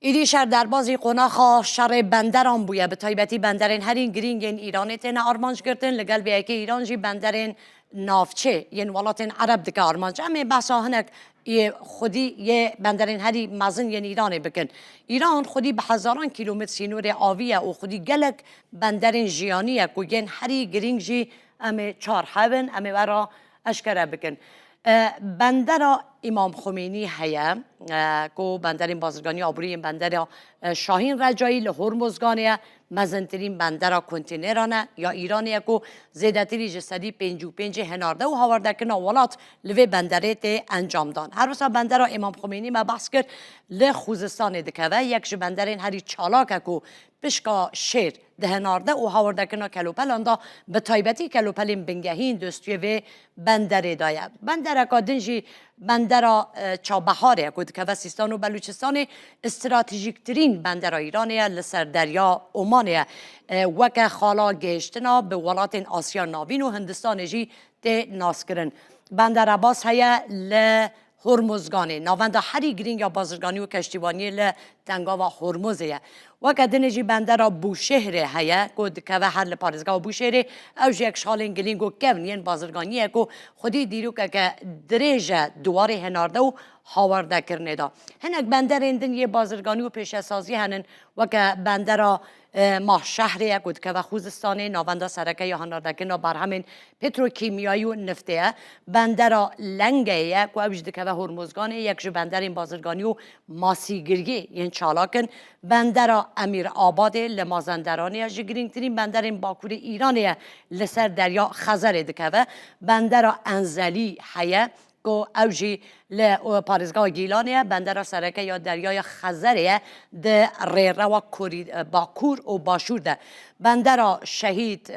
ایدی شهر در بازی قناخا شر بندران بویه به تایبتی بندرین هرین گرینگین ایرانی تین آرمانج کردن لگل بیه که ایران جی بندرین نافچه یعنی ولاتین عرب دکه آرمانج اما بحثا هنک خودی یه بندرین هری مزن یعنی ایرانی بکن ایران خودی به هزاران کیلومتر سینور آویه و خودی گلک بندرین جیانیه که ین هری گرینگ جی اما چار حبن اما برا اشکره بکن بندر امام خمینی هیا کو بندر بازرگانی آبروی بندر شاهین رجایی لهرمزگانه مزنترین بندر کنتینرانه یا ایرانیه کو زیادتری جسدی 55 هنارده و هاورده که ولات لوی بندره انجام دان هر وسا بندر امام خمینی ما بحث کرد ل خوزستان دکوه یک بندرین هری چالاکه کو پشکا شیر دهنارده و هاورده که کلوپلاندا به تایبتی کلوپلین بنگهین دستوی و بندره دایه بندر کادنجی بندر چابهاره که و سیستان و بلوچستان استراتژیک ترین بندر ایرانیه لسر دریا عمانیه وکه خالا گشتنا به ولات آسیا ناوین و هندستان جی ده ناس کرن بندر عباس هیه هرمزگانه ناونده هری گرینگ یا بازرگانی و کشتیبانی لتنگا و هرمزه و که دنجی بندر بوشهر هیا که و هر لپارزگاه بوشهر اوج یک شالین گلینگو کونین بازرگانیه که خودی دیرو که دریج دواره هنارده و هاورده کرنه دا هنک بندر اندن یه بازرگانی و پیش سازی هنن و که بندر ماه شهریه که و خوزستان ناونده سرکه یا هنارده که بر همین پتروکیمیایی و نفته بندر لنگه که اوج که و هرمزگانه یک بندر بازرگانی و ماسیگرگی یعنی چالاکن بندر امیر آباد لمازندرانی از گرینگ ترین بندر باکور ایرانیه لسر دریا خزر دکوه بندر انزلی هیه که اوجی لپارزگاه گیلانیه بندر سرکه یا دریای خزریه ده ریره و باکور و باشور ده بندر شهید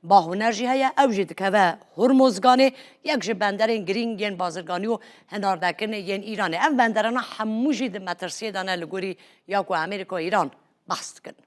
باهنرژی هیه اوجی دکوه هرمزگانه یک بندر گرینگ ین بازرگانی و هناردکن ین ایرانه اف بندران هموجی ده مترسیه دانه لگوری یا که امریکا ایران بست کن